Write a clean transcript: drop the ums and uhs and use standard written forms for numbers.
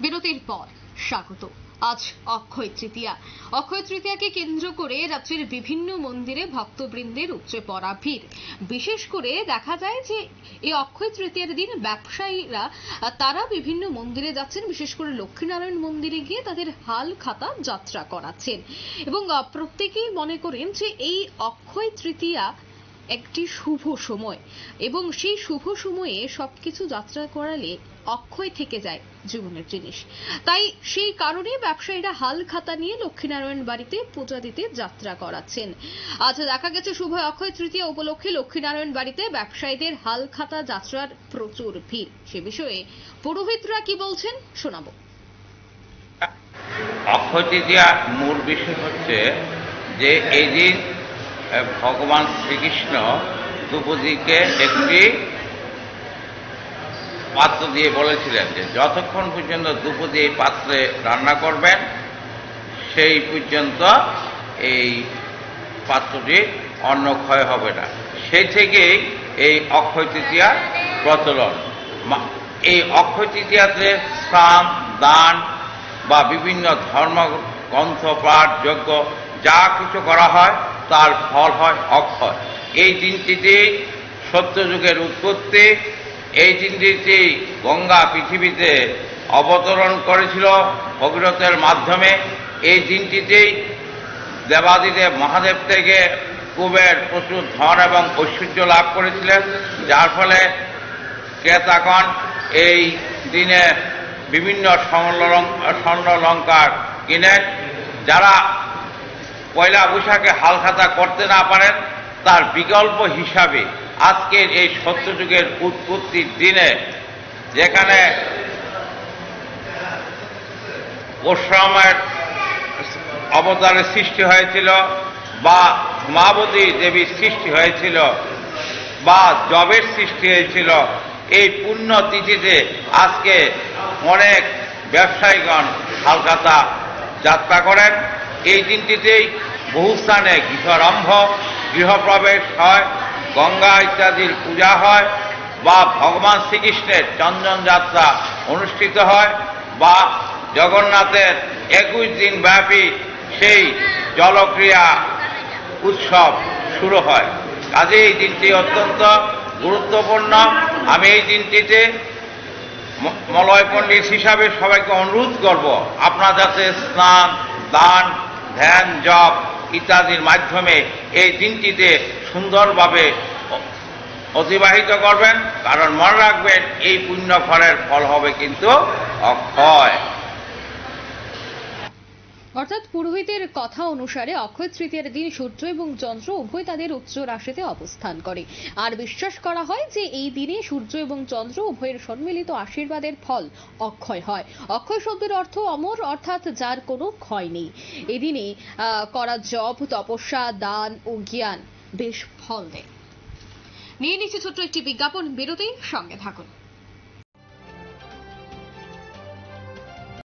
বিরতির পর স্বাগত। আজ অক্ষয় তৃতীয়া। অক্ষয় তৃতীয়াকে কেন্দ্র করে রাজ্যের বিভিন্ন মন্দিরে ভক্তবৃন্দের উপচে পড়া ভিড়। বিশেষ করে দেখা যায় যে এই অক্ষয় তৃতীয়ার দিন ব্যবসায়ীরা তারা বিভিন্ন মন্দিরে যাচ্ছেন, বিশেষ করে লক্ষ্মীনারায়ণ মন্দিরে গিয়ে তাদের হাল খাতা যাত্রা করাচ্ছেন এবং প্রত্যেকেই মনে করেন যে এই অক্ষয় তৃতীয়া একটি শুভ সময় এবং সেই শুভ সময়ে সবকিছু যাত্রা করালে অক্ষয় থেকে যায় জীবনের জিনিস। তাই সেই কারণে ব্যবসায়ীরা হাল খাতা নিয়ে লক্ষ্মীনারায়ণ বাড়িতে পূজা দিতে যাত্রা করাচ্ছেন। আজ দেখা গেছে শুভ অক্ষয় তৃতীয়া উপলক্ষে লক্ষ্মীনারায়ণ বাড়িতে ব্যবসায়ীদের হাল খাতা যাত্রার প্রচুর ভিড়। সে বিষয়ে পুরোহিতরা কি বলছেন শোনাবো। অক্ষয় তৃতীয়া মূল বিষয় হচ্ছে যে এই দিন ভগবান শ্রীকৃষ্ণ দ্রৌপদীকে একটি পাত্র দিয়ে বলেছিলেন যে যতক্ষণ পর্যন্ত দ্রৌপদী এই পাত্রে রান্না করবেন সেই পর্যন্ত এই পাত্রটি অন্ন ক্ষয় হবে না। সেই থেকেই এই অক্ষয় তৃতীয়ার প্রচলন। এই অক্ষয় তৃতীয়াতে স্নান, দান বা বিভিন্ন ধর্মগ্রন্থ পাঠ, যজ্ঞ যা কিছু করা হয় তার ফল হয় অক্ষয়। এই দিনটিতেই সত্যযুগের উৎপত্তি। এই দিনটিতে গঙ্গা পৃথিবীতে অবতরণ করেছিল ভগীরথের মাধ্যমে। এই দিনটিতেই দেবাদিদেব মহাদেব থেকে কুবের প্রচুর ধন এবং ঐশ্বর্য লাভ করেছিলেন, যার ফলে ক্রেতাগণ এই দিনে বিভিন্ন স্বর্ণালঙ্কার কিনেন। যারা পয়লা বৈশাখে হালখাতা করতে না পারেন তার বিকল্প হিসাবে আজকের এই সত্যযুগের উৎপত্তির দিনে, যেখানে পরশুরামের অবতারের সৃষ্টি হয়েছিল বা মায়াবতী দেবীর সৃষ্টি হয়েছিল বা জবের সৃষ্টি হয়েছিল, এই পুণ্য তিথিতে আজকে অনেক ব্যবসায়ীগণ হালখাতা যাত্রা করেন। এই দিনটিতেই বহু স্থানে গৃহারম্ভ, গৃহপ্রবেশ হয়, গঙ্গা ইত্যাদির পূজা হয় বা ভগবান শ্রীকৃষ্ণের চন্দন যাত্রা অনুষ্ঠিত হয় বা জগন্নাথের 21 দিন ব্যাপী সেই জলক্রিয়া উৎসব শুরু হয়। কাজে এই দিনটি অত্যন্ত গুরুত্বপূর্ণ। আমি এই দিনটিতে মলয় পণ্ডিত হিসাবে সবাইকে অনুরোধ করব, আপনারা যাতে স্নান, দান, ধ্যান, জপ ইত্যাদির মাধ্যমে এই দিনটিতে সুন্দরভাবে অতিবাহিত করবেন, কারণ মনে রাখবেন এই পুণ্য ফলের ফল হবে কিন্তু অক্ষয়। অর্থাৎ পুরোহিতের কথা অনুসারে অক্ষয় তৃতীয়ার দিন সূর্য এবং চন্দ্র উভয় তাদের উচ্চ রাশিতে অবস্থান করে, আর বিশ্বাস করা হয় যে এই দিনে সূর্য এবং চন্দ্র উভয়ের সম্মিলিত আশীর্বাদের ফল অক্ষয় হয়। অক্ষয় শব্দের অর্থ অমর, অর্থাৎ যার কোনো ক্ষয় নেই। এদিনে করা জপ, তপস্যা, দান ও জ্ঞান বেশ ফল দেয়। নিয়ে নিচ্ছে ছোট্ট একটি বিজ্ঞাপন বিরতি, সঙ্গে থাকুন।